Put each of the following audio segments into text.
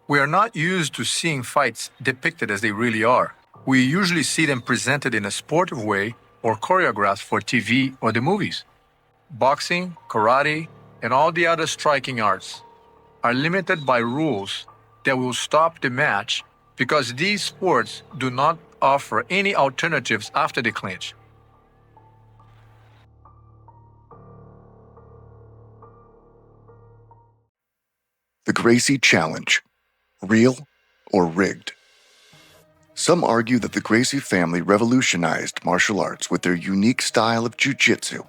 We are not used to seeing fights depicted as they really are. We usually see them presented in a sportive way or choreographed for TV or the movies. Boxing, karate, and all the other striking arts are limited by rules that will stop the match because these sports do not offer any alternatives after the clinch. The Gracie Challenge, real or rigged? Some argue that the Gracie family revolutionized martial arts with their unique style of jiu-jitsu,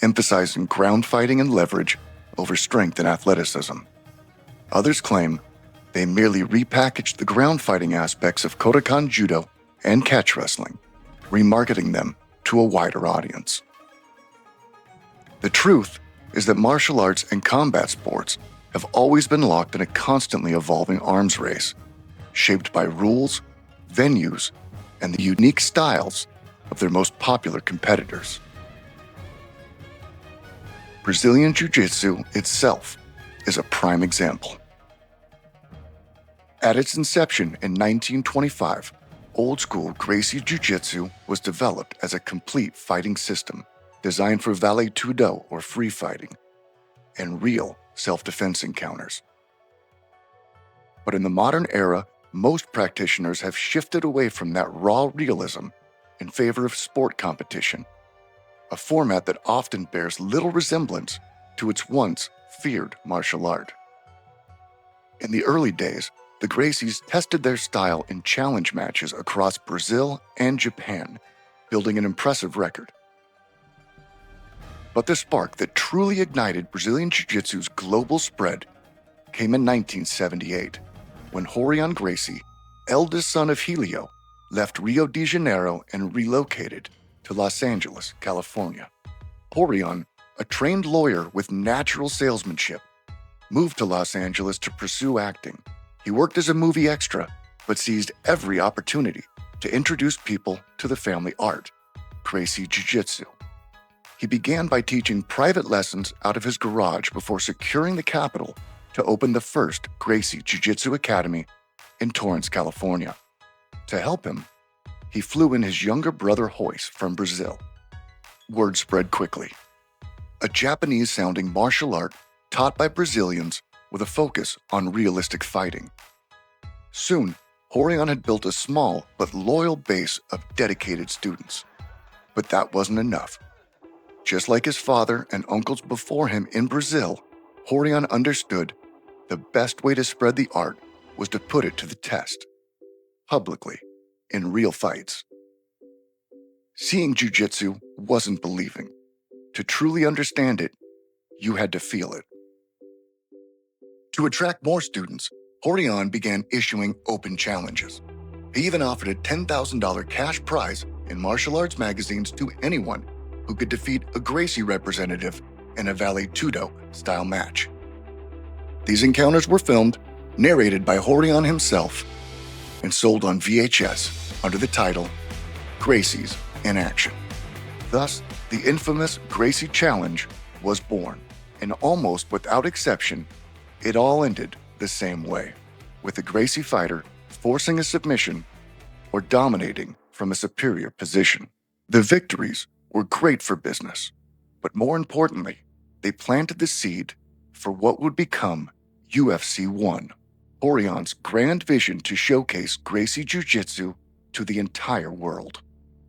emphasizing ground fighting and leverage over strength and athleticism. Others claim they merely repackaged the ground fighting aspects of Kodokan Judo and catch wrestling, remarketing them to a wider audience. The truth is that martial arts and combat sports have always been locked in a constantly evolving arms race, shaped by rules, venues, and the unique styles of their most popular competitors. Brazilian Jiu-Jitsu itself is a prime example. At its inception in 1925, old-school Gracie Jiu-Jitsu was developed as a complete fighting system designed for Vale Tudo or free fighting and real self-defense encounters. But in the modern era, most practitioners have shifted away from that raw realism in favor of sport competition, a format that often bears little resemblance to its once feared martial art. In the early days, the Gracies tested their style in challenge matches across Brazil and Japan, building an impressive record. But the spark that truly ignited Brazilian Jiu-Jitsu's global spread came in 1978, when Rorion Gracie, eldest son of Helio, left Rio de Janeiro and relocated to Los Angeles, California. Rorion, a trained lawyer with natural salesmanship, moved to Los Angeles to pursue acting. He worked as a movie extra, but seized every opportunity to introduce people to the family art, Gracie Jiu-Jitsu. He began by teaching private lessons out of his garage before securing the capital to open the first Gracie Jiu-Jitsu Academy in Torrance, California. To help him, he flew in his younger brother Royce from Brazil. Word spread quickly. A Japanese-sounding martial art taught by Brazilians with a focus on realistic fighting. Soon, Rorion had built a small but loyal base of dedicated students. But that wasn't enough. Just like his father and uncles before him in Brazil, Rorion understood the best way to spread the art was to put it to the test, publicly, in real fights. Seeing jiu-jitsu wasn't believing. To truly understand it, you had to feel it. To attract more students, Rorion began issuing open challenges. He even offered a $10,000 cash prize in martial arts magazines to anyone who could defeat a Gracie representative in a Vale Tudo style match. These encounters were filmed, narrated by Rorion himself, and sold on VHS under the title Gracie's in Action. Thus, the infamous Gracie Challenge was born, and almost without exception, it all ended the same way, with the Gracie fighter forcing a submission or dominating from a superior position. The victories were great for business, but more importantly, they planted the seed for what would become UFC 1, Rorion's grand vision to showcase Gracie Jiu-Jitsu to the entire world.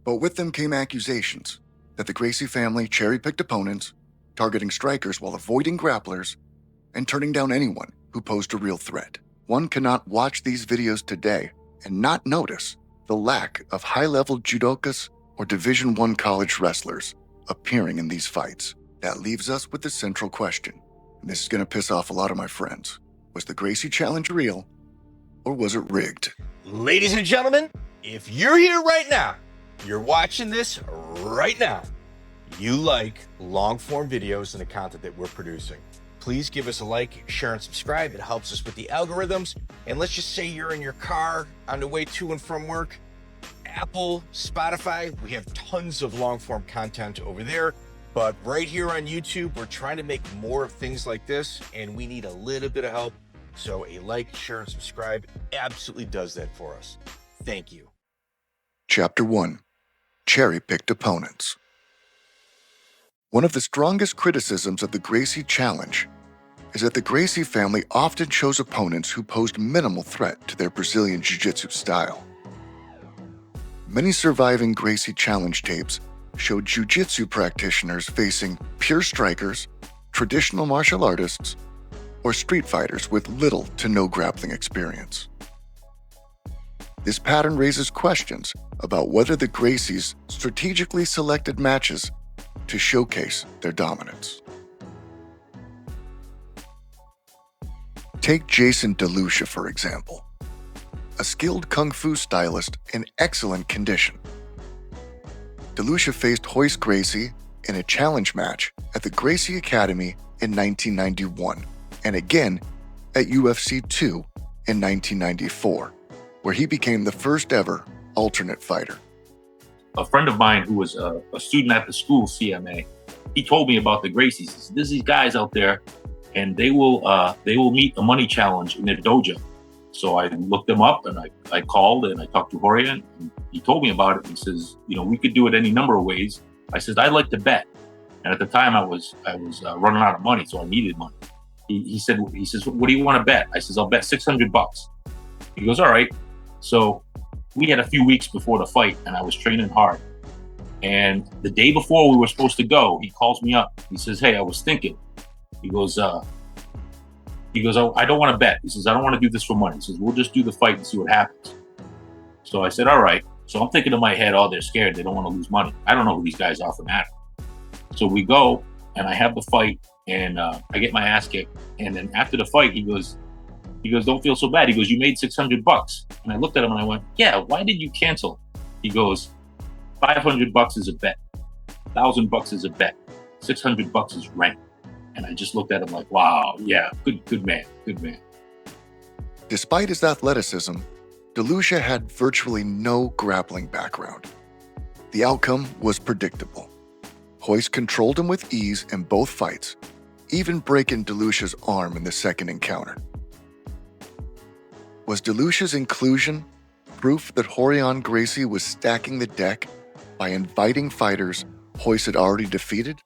But with them came accusations that the Gracie family cherry-picked opponents, targeting strikers while avoiding grapplers, and turning down anyone who posed a real threat. One cannot watch these videos today and not notice the lack of high-level judokas or Division I college wrestlers appearing in these fights. That leaves us with the central question, and this is going to piss off a lot of my friends. Was the Gracie Challenge real, or was it rigged? Ladies and gentlemen, if you're here right now, you're watching this right now, you like long-form videos and the content that we're producing, please give us a like, share, and subscribe. It helps us with the algorithms. And let's just say you're in your car on the way to and from work. Apple, Spotify, we have tons of long-form content over there. But right here on YouTube, we're trying to make more of things like this, and we need a little bit of help. So a like, share, and subscribe absolutely does that for us. Thank you. Chapter 1. Cherry-picked opponents. One of the strongest criticisms of the Gracie challenge is that the Gracie family often chose opponents who posed minimal threat to their Brazilian jiu-jitsu style. Many surviving Gracie challenge tapes show jiu-jitsu practitioners facing pure strikers, traditional martial artists, or street fighters with little to no grappling experience. This pattern raises questions about whether the Gracies strategically selected matches to showcase their dominance. Take Jason DeLucia, for example, a skilled kung fu stylist in excellent condition. DeLucia faced Royce Gracie in a challenge match at the Gracie Academy in 1991 and again at UFC 2 in 1994, where he became the first ever alternate fighter. A friend of mine who was a student at the school, CMA, he told me about the Gracies. He said, there's these guys out there, and they will meet a money challenge in their dojo. So I looked them up, and I called, and I talked to Horian, and he told me about it. He says, we could do it any number of ways. I said, I'd like to bet. And at the time, I was running out of money, so I needed money. He says, what do you want to bet? I says, I'll bet $600. He goes, all right. So we had a few weeks before the fight, and I was training hard. And the day before we were supposed to go, he calls me up. He says, hey, I was thinking. He goes, I don't want to bet. He says, I don't want to do this for money. He says, we'll just do the fight and see what happens. So I said, all right. So I'm thinking in my head, oh, they're scared. They don't want to lose money. I don't know who these guys are from Adam. So we go, and I have the fight, and I get my ass kicked. And then after the fight, he goes, don't feel so bad. He goes, you made $600. And I looked at him and I went, yeah, why did you cancel? He goes, $500 is a bet. $1,000 is a bet. $600 is rent. And I just looked at him like, wow, yeah, good man. Despite his athleticism, DeLucia had virtually no grappling background. The outcome was predictable. Royce controlled him with ease in both fights, even breaking DeLucia's arm in the second encounter. Was DeLucia's inclusion proof that Rorion Gracie was stacking the deck by inviting fighters Royce had already defeated?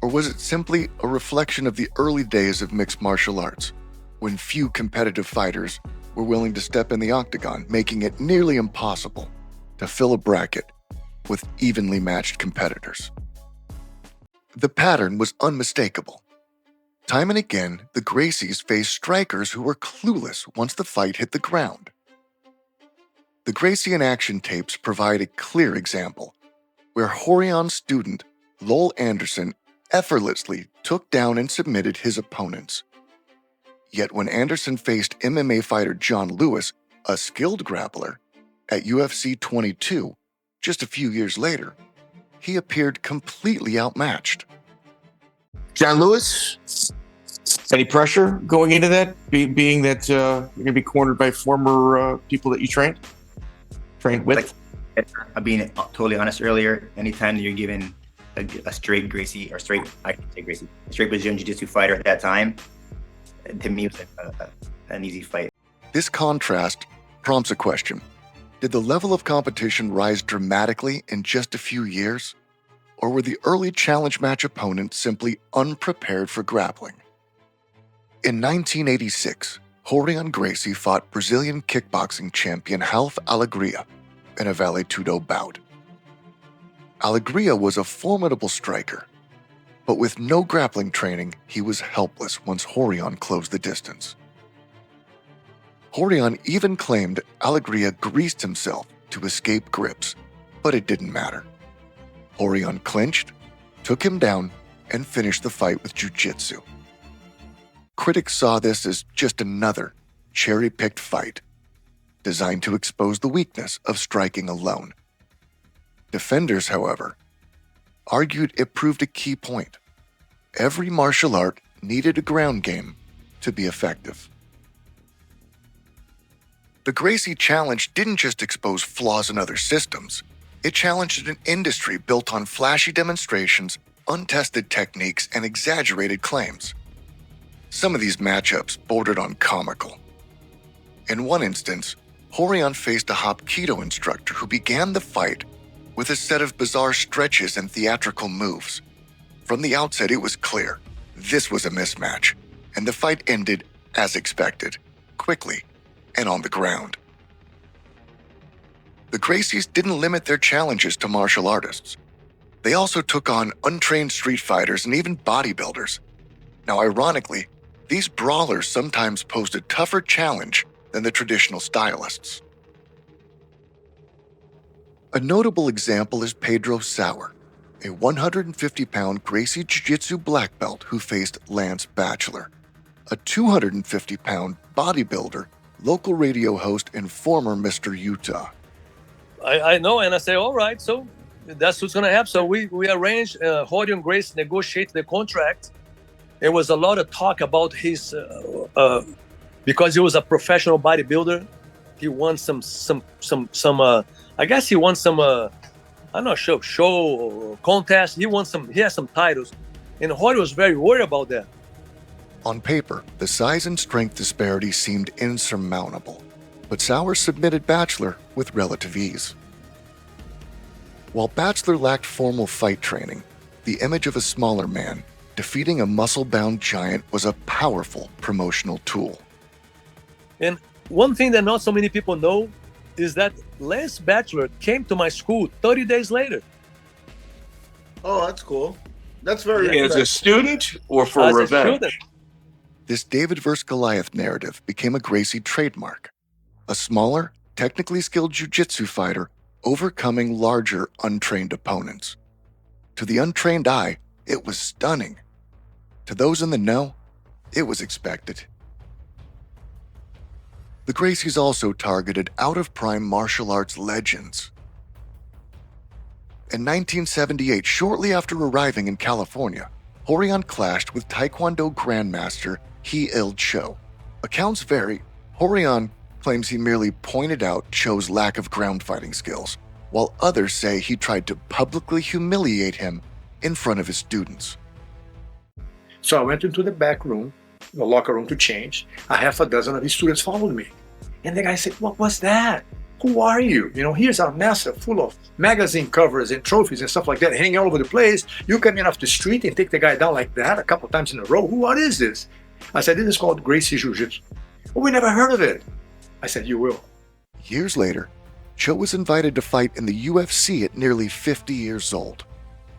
Or was it simply a reflection of the early days of mixed martial arts, when few competitive fighters were willing to step in the octagon, making it nearly impossible to fill a bracket with evenly matched competitors? The pattern was unmistakable. Time and again, the Gracies faced strikers who were clueless once the fight hit the ground. The Gracie in action tapes provide a clear example, where Horion's student, Lowell Anderson, effortlessly took down and submitted his opponents. Yet when Anderson faced MMA fighter John Lewis, a skilled grappler, at UFC 22, just a few years later, he appeared completely outmatched. John Lewis, any pressure going into that, being that you're going to be cornered by former people that you trained with? I'm being totally honest earlier. Anytime that you're given a straight Gracie, or straight Brazilian Jiu-Jitsu fighter at that time, to me it was an easy fight. This contrast prompts a question. Did the level of competition rise dramatically in just a few years? Or were the early challenge match opponents simply unprepared for grappling? In 1986, Rorion Gracie fought Brazilian kickboxing champion Ralph Alegria in a Vale Tudo bout. Alegria was a formidable striker, but with no grappling training, he was helpless once Rorion closed the distance. Rorion even claimed Alegria greased himself to escape grips, but it didn't matter. Rorion clinched, took him down, and finished the fight with jiu-jitsu. Critics saw this as just another cherry-picked fight, designed to expose the weakness of striking alone. Defenders, however, argued it proved a key point. Every martial art needed a ground game to be effective. The Gracie Challenge didn't just expose flaws in other systems. It challenged an industry built on flashy demonstrations, untested techniques, and exaggerated claims. Some of these matchups bordered on comical. In one instance, Horion faced a Hapkido instructor who began the fight with a set of bizarre stretches and theatrical moves. From the outset, it was clear this was a mismatch, and the fight ended as expected, quickly and on the ground. The Gracies didn't limit their challenges to martial artists. They also took on untrained street fighters and even bodybuilders. Now, ironically, these brawlers sometimes posed a tougher challenge than the traditional stylists. A notable example is Pedro Sauer, a 150-pound Gracie Jiu-Jitsu black belt who faced Lance Batchelor, a 250-pound bodybuilder, local radio host, and former Mr. Utah. I know, and I say, all right, so that's what's going to happen. So we arranged, Horion and Grace negotiated the contract. There was a lot of talk about his, because he was a professional bodybuilder, he won some I guess he won some, I'm not sure, show or contest. He has some titles. And Horion was very worried about that. On paper, the size and strength disparity seemed insurmountable, but Sauer submitted Batchelor with relative ease. While Batchelor lacked formal fight training, the image of a smaller man defeating a muscle-bound giant was a powerful promotional tool. And one thing that not so many people know is that Lance Batchelor came to my school 30 days later. Oh, that's cool. That's very As a student or for As a revenge? student. This David vs. Goliath narrative became a Gracie trademark. A smaller, technically skilled jiu-jitsu fighter overcoming larger, untrained opponents. To the untrained eye, it was stunning. To those in the know, it was expected. The Gracies also targeted out-of-prime martial arts legends. In 1978, shortly after arriving in California, Horion clashed with Taekwondo Grandmaster He-Il Cho. Accounts vary. Horion claims he merely pointed out Cho's lack of ground fighting skills, while others say he tried to publicly humiliate him in front of his students. So I went into the back room, the locker room, to change. A half a dozen of his students followed me. And the guy said, "What was that? Who are you? Here's a mess full of magazine covers and trophies and stuff like that hanging all over the place. You come in off the street and take the guy down like that a couple times in a row. What is this?" I said, "This is called Gracie Jiu-Jitsu." "Oh, we never heard of it." I said, "You will." Years later, Cho was invited to fight in the UFC at nearly 50 years old.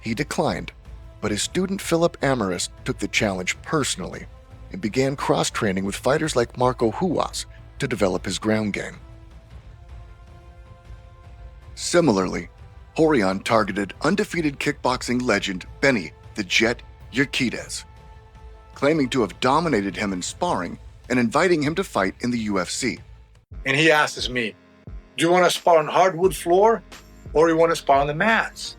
He declined, but his student Philip Amaris took the challenge personally and began cross-training with fighters like Marco Huas to develop his ground game. Similarly, Horion targeted undefeated kickboxing legend Benny the Jet Urquidez, claiming to have dominated him in sparring and inviting him to fight in the UFC. And he asks me, "Do you want to spar on hardwood floor or you want to spar on the mats?"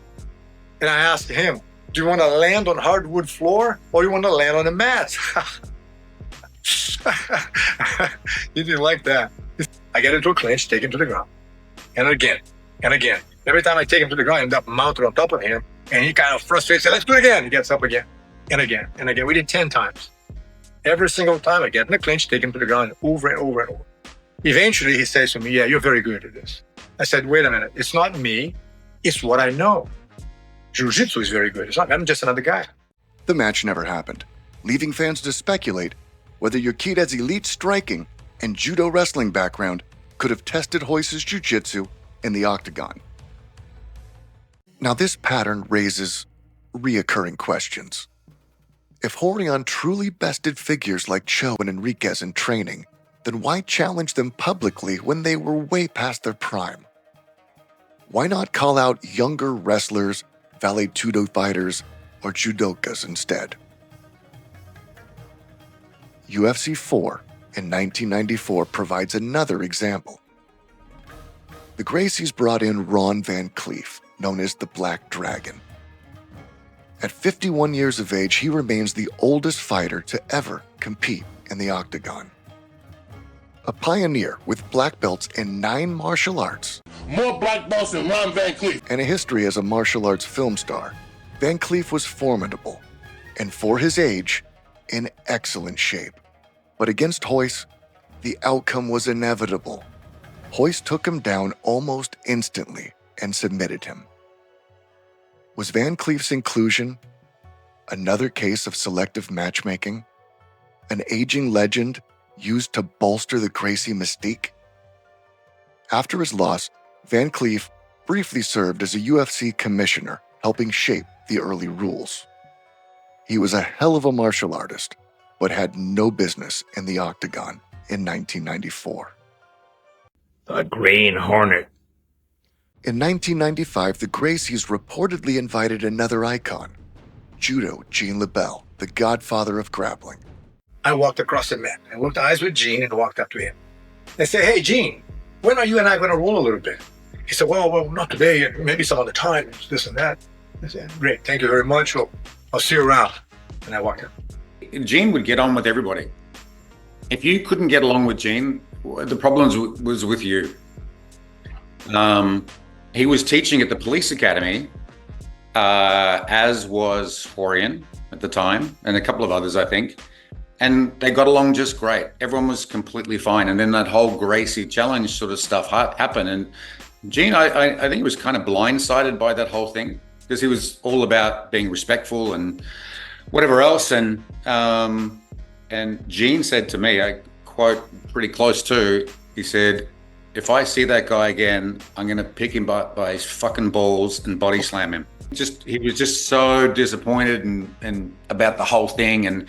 And I asked him, "Do you want to land on hardwood floor or you want to land on the mats?" He didn't like that. I get into a clinch, take him to the ground. And again, and again. Every time I take him to the ground, I end up mounted on top of him. And he kind of frustrated, said, "Let's do it again." He gets up again, and again, and again. We did 10 times. Every single time I get in the clinch, take him to the ground over and over and over. Eventually, he says to me, "Yeah, you're very good at this." I said, "Wait a minute. It's not me. It's what I know. Jiu-jitsu is very good. It's not, I'm just another guy." The match never happened, leaving fans to speculate whether Urquidez's elite striking and judo wrestling background could have tested Royce's jiu-jitsu in the octagon. Now, this pattern raises reoccurring questions. If Horion truly bested figures like Cho and Enriquez in training, then why challenge them publicly when they were way past their prime? Why not call out younger wrestlers, vale-tudo fighters, or judokas instead? UFC 4 in 1994 provides another example. The Gracies brought in Ron Van Cleef, known as the Black Dragon. At 51 years of age, he remains the oldest fighter to ever compete in the octagon. A pioneer with black belts in 9 martial arts. More black belts than Ron Van Cleef. And a history as a martial arts film star, Van Cleef was formidable. And for his age, in excellent shape. But against Royce, the outcome was inevitable. Royce took him down almost instantly and submitted him. Was Van Cleef's inclusion another case of selective matchmaking? An aging legend used to bolster the Gracie mystique? After his loss, Van Cleef briefly served as a UFC commissioner, helping shape the early rules. He was a hell of a martial artist, but had no business in the octagon in 1994. The Green Hornet. In 1995, the Gracies reportedly invited another icon, Judo Gene LeBell, the godfather of grappling. I walked across the mat. I looked eyes with Gene and walked up to him. I said, "Hey, Gene, when are you and I going to roll a little bit?" He said, well, not today, maybe some other time, this and that. I said, "Great, thank you very much. I'll see you around." And I walked out. Gene would get on with everybody. If you couldn't get along with Gene, the problems was with you. He was teaching at the police academy, as was Florian at the time, and a couple of others, I think. And they got along just great. Everyone was completely fine. And then that whole Gracie challenge sort of stuff happened. And Gene, I think he was kind of blindsided by that whole thing, because he was all about being respectful and whatever else. And Gene said to me, I quote pretty close to, he said, "If I see that guy again, I'm going to pick him by his fucking balls and body slam him." He was just so disappointed and about the whole thing, and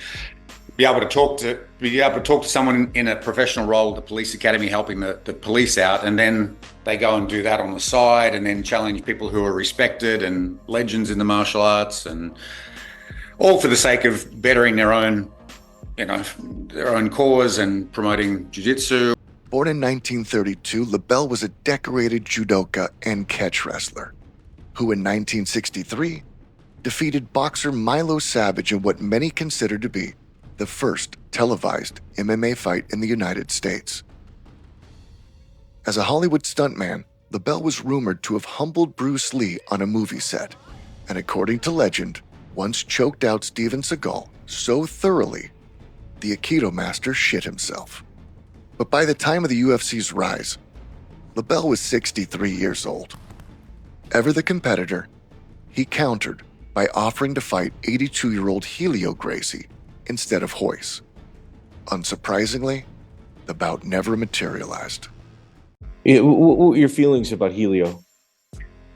be able to talk to someone in a professional role at the police academy, helping the police out, and then they go and do that on the side, and then challenge people who are respected and legends in the martial arts, and all for the sake of bettering their own cause and promoting jiu-jitsu. Born in 1932, LeBell was a decorated judoka and catch wrestler, who in 1963 defeated boxer Milo Savage in what many consider to be the first televised MMA fight in the United States. As a Hollywood stuntman, LeBell was rumored to have humbled Bruce Lee on a movie set, and according to legend, once choked out Steven Seagal so thoroughly, the Aikido master shit himself. But by the time of the UFC's rise, LeBell was 63 years old. Ever the competitor, he countered by offering to fight 82-year-old Helio Gracie instead of Royce. Unsurprisingly, the bout never materialized. Yeah, what were your feelings about Helio?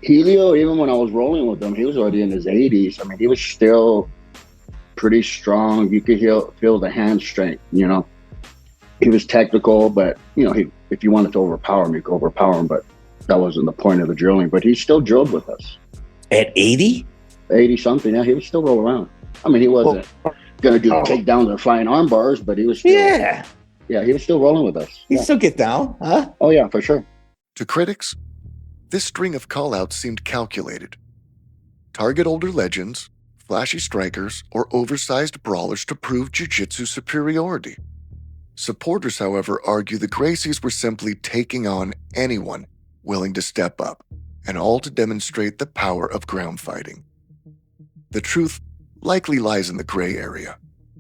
Helio, even when I was rolling with him, he was already in his 80s. I mean, he was still pretty strong. You could feel the hand strength, He was technical, but, if you wanted to overpower him, you could overpower him, but that wasn't the point of the drilling. But he still drilled with us. At 80? 80-something, yeah. He would still roll around. I mean, he wasn't going to do takedowns and flying arm bars, but he was still... Yeah, he was still rolling with us. He'd still get down, huh? Oh, yeah, for sure. To critics, this string of callouts seemed calculated. Target older legends, flashy strikers, or oversized brawlers to prove jiu-jitsu superiority. Supporters, however, argue the Gracies were simply taking on anyone willing to step up, and all to demonstrate the power of ground fighting. The truth likely lies in the gray area.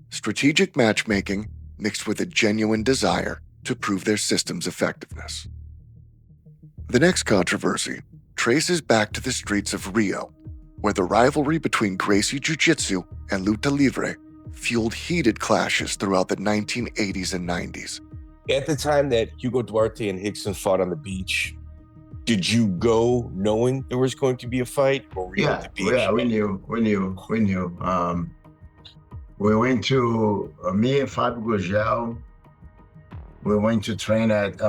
Strategic matchmaking mixed with a genuine desire to prove their system's effectiveness. The next controversy traces back to the streets of Rio, where the rivalry between Gracie Jiu-Jitsu and Luta Livre fueled heated clashes throughout the 1980s and 90s. At the time that Hugo Duarte and Hickson fought on the beach, did you go knowing there was going to be a fight, or were you at the beach? Yeah, we knew. We went to, me and Fabio Gugel, we went to train at,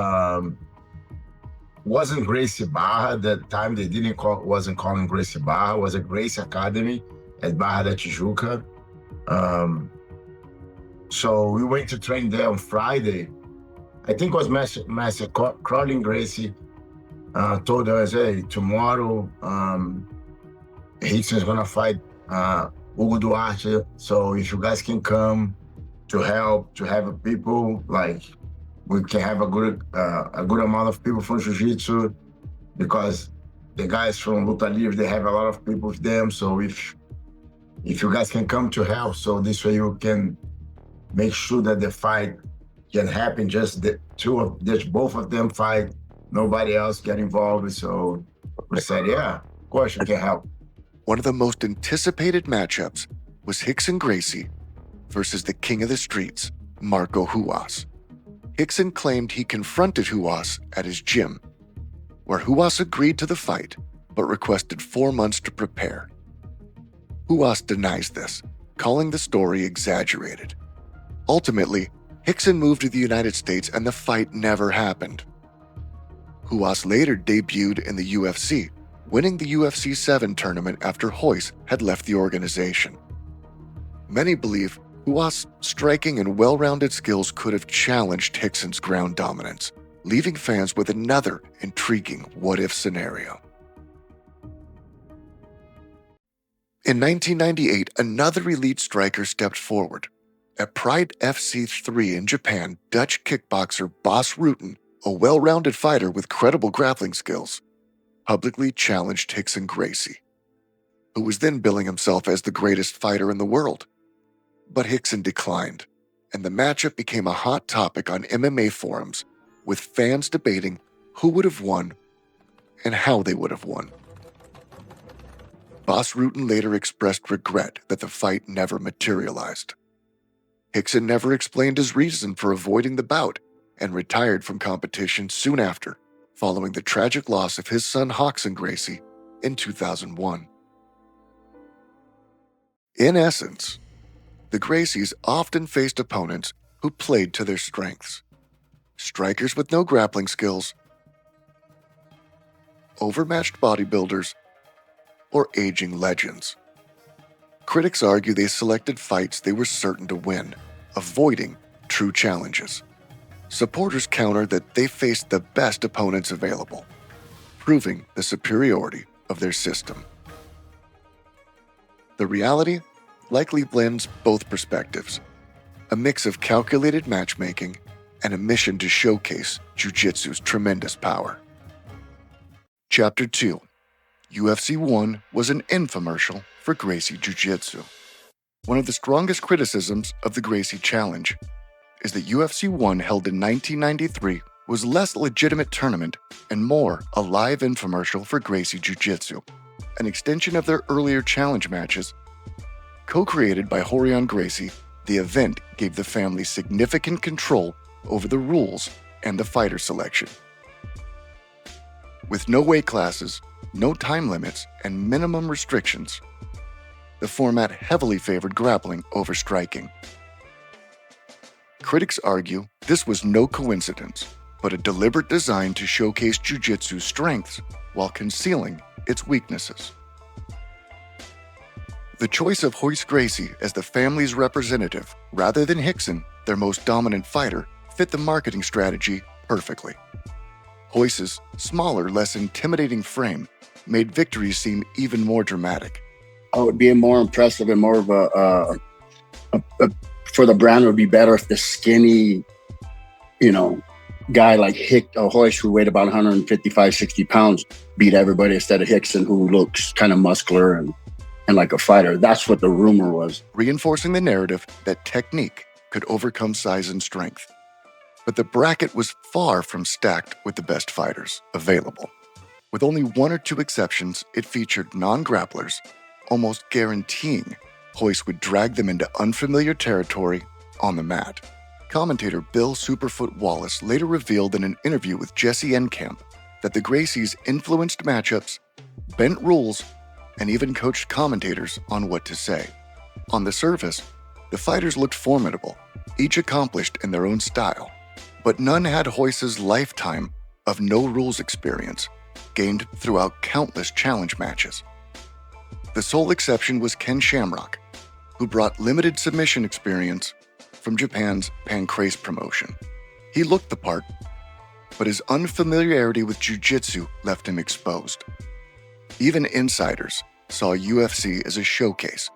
wasn't Gracie Barra at that time. They wasn't calling Gracie Barra. It was a Gracie Academy at Barra da Tijuca. So we went to train there on Friday. I think it was Master Crowley Gracie told us, hey, tomorrow Hickson's gonna fight Hugo Duarte. So if you guys can come to help, to have people, like we can have a good amount of people from Jiu-Jitsu, because the guys from Luta Livre, they have a lot of people with them. So if you guys can come to help, so this way you can make sure that the fight can happen, just both of them fight, nobody else get involved. So we said, yeah, of course you can help. One of the most anticipated matchups was Rickson Gracie versus the king of the streets, Marco Ruas. Rickson claimed he confronted Ruas at his gym, where Ruas agreed to the fight, but requested 4 months to prepare. Ruas denies this, calling the story exaggerated. Ultimately, Rickson moved to the United States and the fight never happened. Ruas later debuted in the UFC, winning the UFC 7 tournament after Royce had left the organization. Many believe Ruas' striking and well-rounded skills could have challenged Rickson's ground dominance, leaving fans with another intriguing what-if scenario. In 1998, another elite striker stepped forward. At Pride FC 3 in Japan, Dutch kickboxer Bas Rutten, a well-rounded fighter with credible grappling skills, publicly challenged Rickson Gracie, who was then billing himself as the greatest fighter in the world. But Rickson declined, and the matchup became a hot topic on MMA forums, with fans debating who would have won and how they would have won. Bas Rutten later expressed regret that the fight never materialized. Rickson never explained his reason for avoiding the bout and retired from competition soon after, following the tragic loss of his son Rickson Gracie in 2001. In essence, the Gracies often faced opponents who played to their strengths. Strikers with no grappling skills, overmatched bodybuilders, or aging legends. Critics argue they selected fights they were certain to win, avoiding true challenges. Supporters counter that they faced the best opponents available, proving the superiority of their system. The reality likely blends both perspectives, a mix of calculated matchmaking and a mission to showcase jiu-jitsu's tremendous power. Chapter 2. UFC 1 was an infomercial for Gracie Jiu-Jitsu. One of the strongest criticisms of the Gracie Challenge is that UFC 1 held in 1993 was less a legitimate tournament and more a live infomercial for Gracie Jiu-Jitsu, an extension of their earlier challenge matches. Co-created by Rorion Gracie, the event gave the family significant control over the rules and the fighter selection. With no weight classes, no time limits, and minimum restrictions, the format heavily favored grappling over striking. Critics argue this was no coincidence, but a deliberate design to showcase jiu-jitsu's strengths while concealing its weaknesses. The choice of Royce Gracie as the family's representative, rather than Rickson, their most dominant fighter, fit the marketing strategy perfectly. Royce's smaller, less intimidating frame made victories seem even more dramatic. Oh, it would be more impressive and more of a for the brand, it would be better if the skinny, guy like Royce, who weighed about 155, 60 pounds, beat everybody instead of Rickson, who looks kind of muscular and like a fighter. That's what the rumor was. Reinforcing the narrative that technique could overcome size and strength. But the bracket was far from stacked with the best fighters available. With only one or two exceptions, it featured non-grapplers, almost guaranteeing Royce would drag them into unfamiliar territory on the mat. Commentator Bill Superfoot Wallace later revealed in an interview with Jesse Enkamp that the Gracies influenced matchups, bent rules, and even coached commentators on what to say. On the surface, the fighters looked formidable, each accomplished in their own style, but none had Royce's lifetime of no-rules experience, gained throughout countless challenge matches. The sole exception was Ken Shamrock, who brought limited submission experience from Japan's Pancrase promotion. He looked the part, but his unfamiliarity with jiu-jitsu left him exposed. Even insiders saw UFC as a showcase.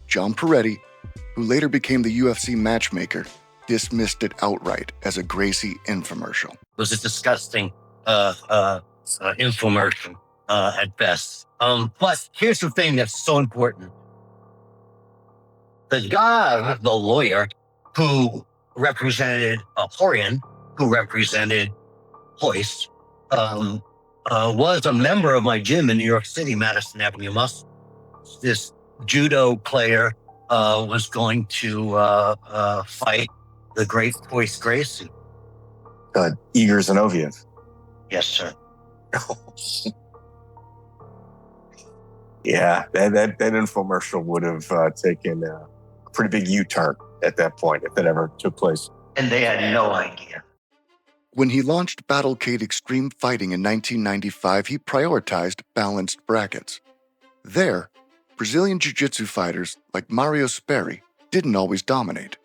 John Peretti, who later became the UFC matchmaker, dismissed it outright as a Gracie infomercial. It was a disgusting infomercial at best. But here's the thing that's so important. The guy, the lawyer, who represented Horian, who represented Hoist, was a member of my gym in New York City, Madison Avenue Muscle. This judo player was going to fight the great Hoist Gracie. Igor Zinoviev. Yes, sir. Yeah, that infomercial would have taken a pretty big U-turn at that point if that ever took place. And they had no idea. When he launched Battlecade Extreme Fighting in 1995, he prioritized balanced brackets. There, Brazilian jiu-jitsu fighters like Mario Sperry didn't always dominate.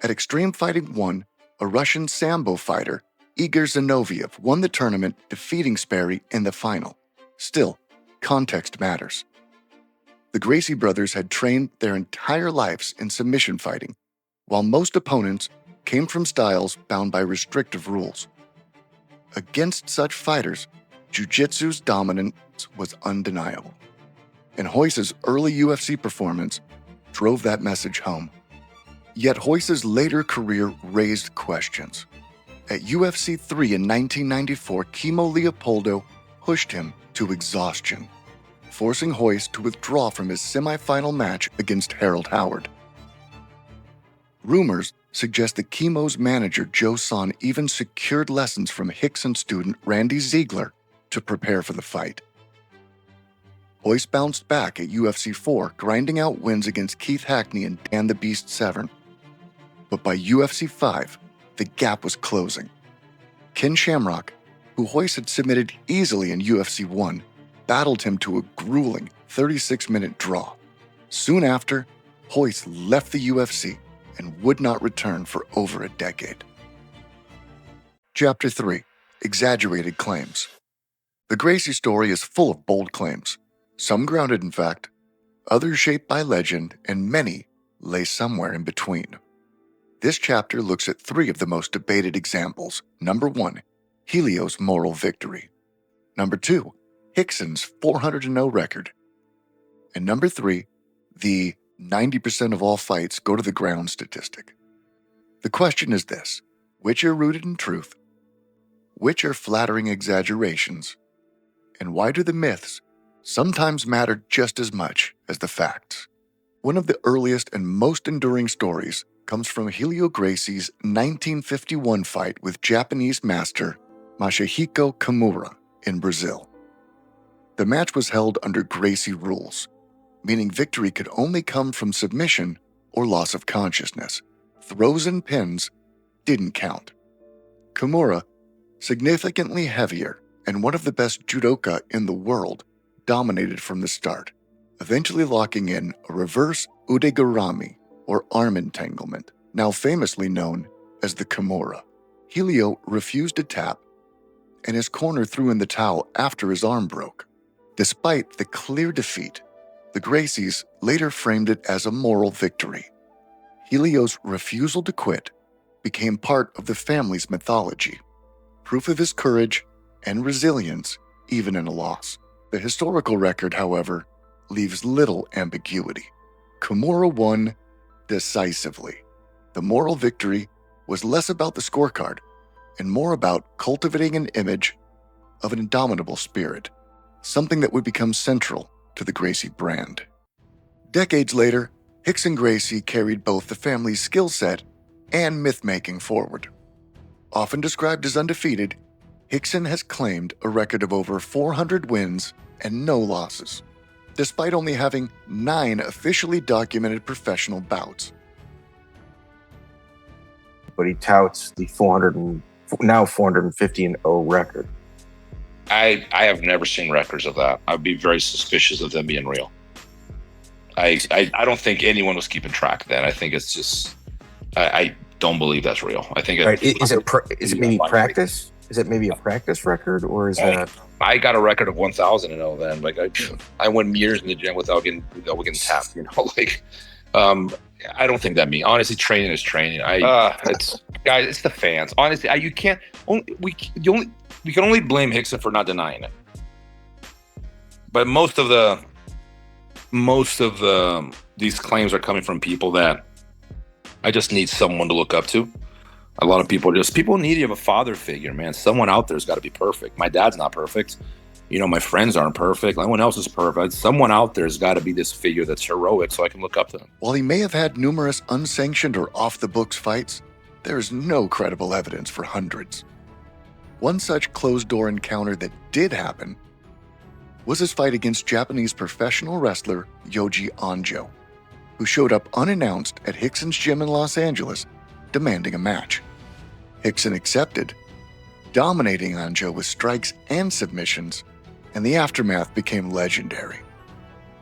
At Extreme Fighting 1, a Russian Sambo fighter, Igor Zinoviev, won the tournament, defeating Sperry in the final. Still, context matters. The Gracie brothers had trained their entire lives in submission fighting, while most opponents came from styles bound by restrictive rules. Against such fighters, jiu-jitsu's dominance was undeniable. And Royce's early UFC performance drove that message home. Yet Royce's later career raised questions. At UFC 3 in 1994, Kimo Leopoldo pushed him to exhaustion, forcing Royce to withdraw from his semifinal match against Harold Howard. Rumors suggest that Kimo's manager Joe Son even secured lessons from Rickson student Randy Ziegler to prepare for the fight. Royce bounced back at UFC 4, grinding out wins against Keith Hackney and Dan the Beast Severn. But by UFC 5, the gap was closing. Ken Shamrock, who Royce had submitted easily in UFC 1, battled him to a grueling 36-minute draw. Soon after, Royce left the UFC and would not return for over a decade. Chapter 3: Exaggerated Claims. The Gracie story is full of bold claims, some grounded in fact, others shaped by legend, and many lay somewhere in between. This chapter looks at 3 of the most debated examples. Number 1, Helio's moral victory. Number 2, Rickson's 400-0 record. And number 3, the 90% of all fights go to the ground statistic. The question is this: which are rooted in truth? Which are flattering exaggerations? And why do the myths sometimes matter just as much as the facts? One of the earliest and most enduring stories comes from Helio Gracie's 1951 fight with Japanese master Masahiko Kimura in Brazil. The match was held under Gracie rules, meaning victory could only come from submission or loss of consciousness. Throws and pins didn't count. Kimura, significantly heavier and one of the best judoka in the world, dominated from the start, eventually locking in a reverse udegurami, or arm entanglement, now famously known as the Kimura. Helio refused to tap, and his corner threw in the towel after his arm broke. Despite the clear defeat, the Gracies later framed it as a moral victory. Helio's refusal to quit became part of the family's mythology, proof of his courage and resilience even in a loss. The historical record, however, leaves little ambiguity. Kimura won decisively. The moral victory was less about the scorecard and more about cultivating an image of an indomitable spirit, something that would become central to the Gracie brand. Decades later, Rickson Gracie carried both the family's skill set and myth-making forward. Often described as undefeated, Rickson has claimed a record of over 400 wins and no losses, despite only having 9 officially documented professional bouts. But he touts the 450-0 record. I have never seen records of that. I'd be very suspicious of them being real. I don't think anyone was keeping track of that. I think it's just I don't believe that's real. I think is it maybe practice? Is it maybe a practice record, or is that? I got a record of 1,000 then. Like I went years in the gym without getting tapped. I don't think that means, honestly, training is training. It's the fans. Honestly, we can only blame Rickson for not denying it. But most of these claims are coming from people that I just need someone to look up to. A lot of people need to have a father figure, man. Someone out there's got to be perfect. My dad's not perfect. My friends aren't perfect. No one else is perfect. Someone out there's got to be this figure that's heroic so I can look up to them. While he may have had numerous unsanctioned or off-the-books fights, there is no credible evidence for hundreds. One such closed-door encounter that did happen was his fight against Japanese professional wrestler Yoji Anjo, who showed up unannounced at Hickson's gym in Los Angeles, demanding a match. Hickson accepted, dominating Anjo with strikes and submissions, and the aftermath became legendary,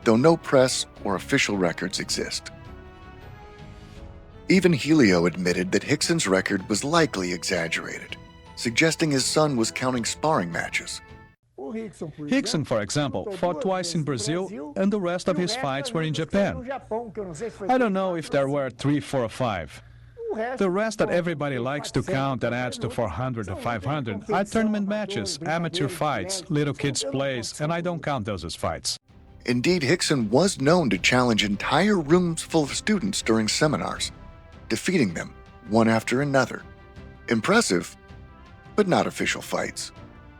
though no press or official records exist. Even Helio admitted that Hickson's record was likely exaggerated, suggesting his son was counting sparring matches. Hickson, for example, fought twice in Brazil, and the rest of his fights were in Japan. I don't know if there were 3, 4, or 5. The rest that everybody likes to count that adds to 400 or 500 are tournament matches, amateur fights, little kids' plays, and I don't count those as fights. Indeed, Hickson was known to challenge entire rooms full of students during seminars, defeating them one after another. Impressive, but not official fights.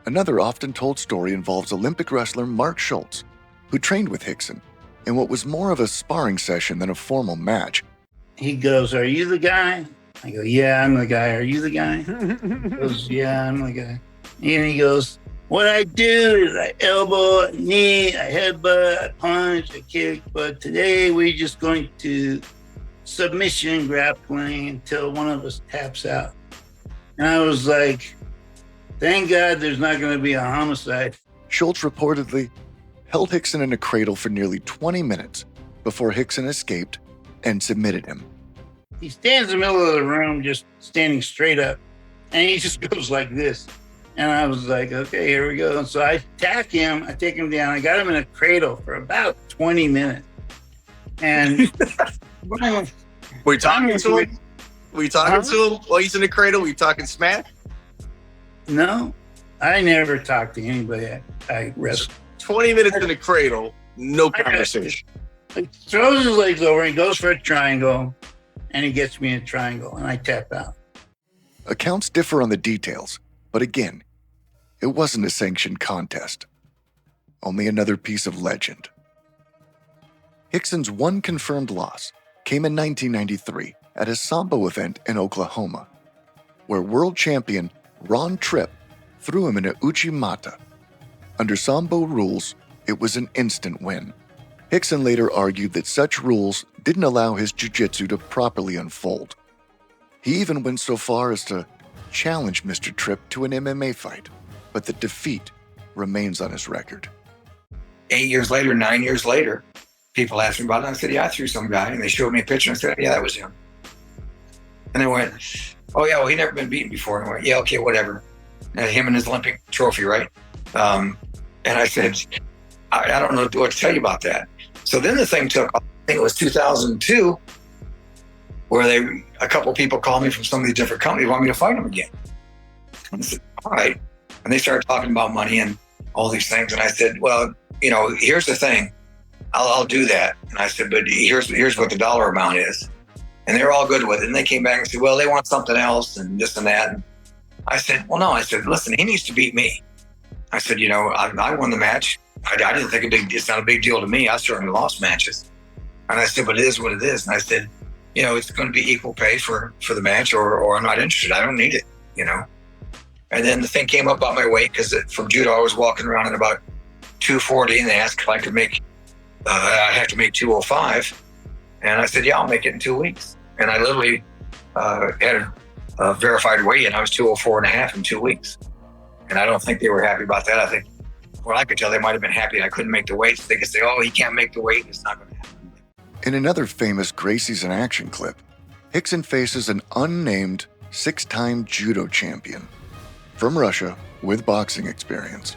Another often told story involves Olympic wrestler Mark Schultz, who trained with Hickson in what was more of a sparring session than a formal match. He goes, "Are you the guy?" I go, "Yeah, I'm the guy. Are you the guy?" He goes, "Yeah, I'm the guy." And he goes, "What I do is I elbow, I knee, I headbutt, I punch, I kick, but today we're just going to submission grappling until one of us taps out." And I was like, thank God there's not going to be a homicide. Schultz reportedly held Hickson in a cradle for nearly 20 minutes before Hickson escaped and submitted him. He stands in the middle of the room, just standing straight up, and he just goes like this. And I was like, okay, here we go. And so I attack him, I take him down, I got him in a cradle for about 20 minutes. And were you talking to him? Were you talking to him while he's in the cradle? Were you talking smack? No, I never talked to anybody I wrestled. 20 minutes in the cradle, no conversation. He throws his legs over, he goes for a triangle, and he gets me in a triangle, and I tap out. Accounts differ on the details, but again, it wasn't a sanctioned contest. Only another piece of legend. Hickson's one confirmed loss came in 1993 at a Sambo event in Oklahoma, where world champion Ron Tripp threw him in a Uchimata. Under Sambo rules, it was an instant win. Hickson later argued that such rules didn't allow his jiu-jitsu to properly unfold. He even went so far as to challenge Mr. Tripp to an MMA fight, but the defeat remains on his record. 8 years later, 9 years later, people asked me about it. I said, yeah, I threw some guy. And they showed me a picture. And I said, yeah, that was him. And they went, oh, yeah, well, he'd never been beaten before. And I went, yeah, okay, whatever. And him and his Olympic trophy, right? And I said, I don't know what to tell you about that. So then the thing took, I think it was 2002, where a couple of people called me from some of these different companies, want me to fight them again. And I said, all right. And they started talking about money and all these things. And I said, well, here's the thing. I'll do that. And I said, but here's what the dollar amount is. And they were all good with it. And they came back and said, well, they want something else and this and that. And I said, well, no. I said, listen, he needs to beat me. I said, I won the match. I didn't think it's not a big deal to me. I certainly lost matches. And I said, but it is what it is. And I said, it's going to be equal pay for the match or I'm not interested. I don't need it, And then the thing came up about my weight because from judo, I was walking around at about 240 and they asked if I could I have to make 205. And I said, yeah, I'll make it in 2 weeks. And I literally had a verified weight and I was 204 and a half in 2 weeks. And I don't think they were happy about that. I think, well, I could tell they might have been happy I couldn't make the weight. So they could say, oh, he can't make the weight. It's not going to happen. In another famous Gracie's in Action clip, Hickson faces an unnamed 6-time judo champion from Russia with boxing experience.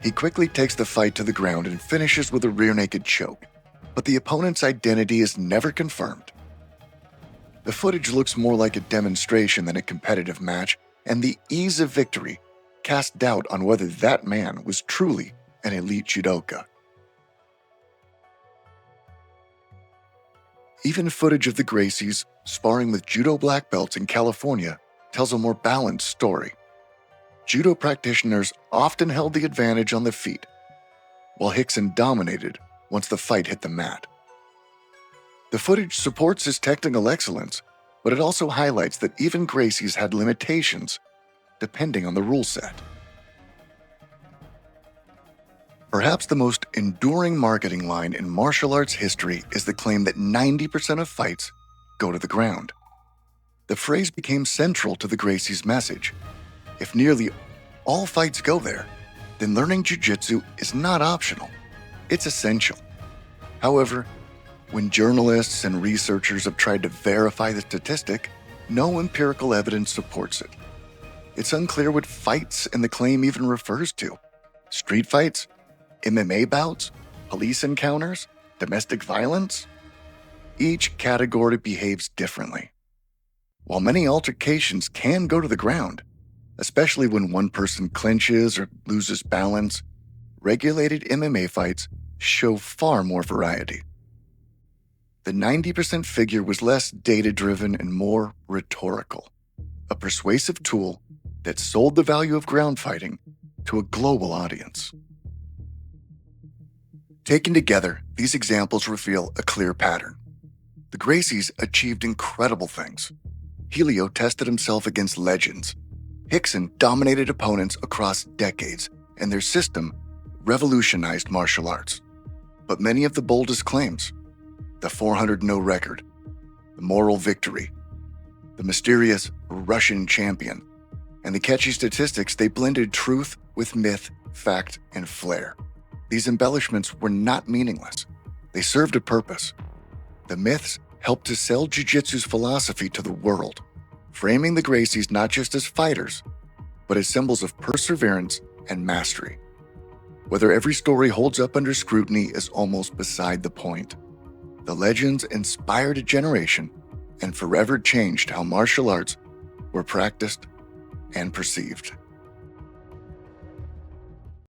He quickly takes the fight to the ground and finishes with a rear naked choke, but the opponent's identity is never confirmed. The footage looks more like a demonstration than a competitive match, and the ease of victory cast doubt on whether that man was truly an elite judoka. Even footage of the Gracies sparring with judo black belts in California tells a more balanced story. Judo practitioners often held the advantage on the feet, while Rickson dominated once the fight hit the mat. The footage supports his technical excellence, but it also highlights that even Gracie's had limitations depending on the rule set. Perhaps the most enduring marketing line in martial arts history is the claim that 90% of fights go to the ground. The phrase became central to the Gracie's message. If nearly all fights go there, then learning jiu-jitsu is not optional. It's essential. However, when journalists and researchers have tried to verify the statistic, no empirical evidence supports it. It's unclear what fights in the claim even refers to. Street fights? MMA bouts? Police encounters? Domestic violence? Each category behaves differently. While many altercations can go to the ground, especially when one person clinches or loses balance, regulated MMA fights show far more variety. The 90% figure was less data-driven and more rhetorical, a persuasive tool that sold the value of ground fighting to a global audience. Taken together, these examples reveal a clear pattern. The Gracies achieved incredible things. Helio tested himself against legends. Rickson dominated opponents across decades, and their system revolutionized martial arts. But many of the boldest claims, the 400-0 record, the moral victory, the mysterious Russian champion, and the catchy statistics, they blended truth with myth, fact, and flair. These embellishments were not meaningless. They served a purpose. The myths helped to sell jiu-jitsu's philosophy to the world, framing the Gracies not just as fighters, but as symbols of perseverance and mastery. Whether every story holds up under scrutiny is almost beside the point. The legends inspired a generation and forever changed how martial arts were practiced and perceived.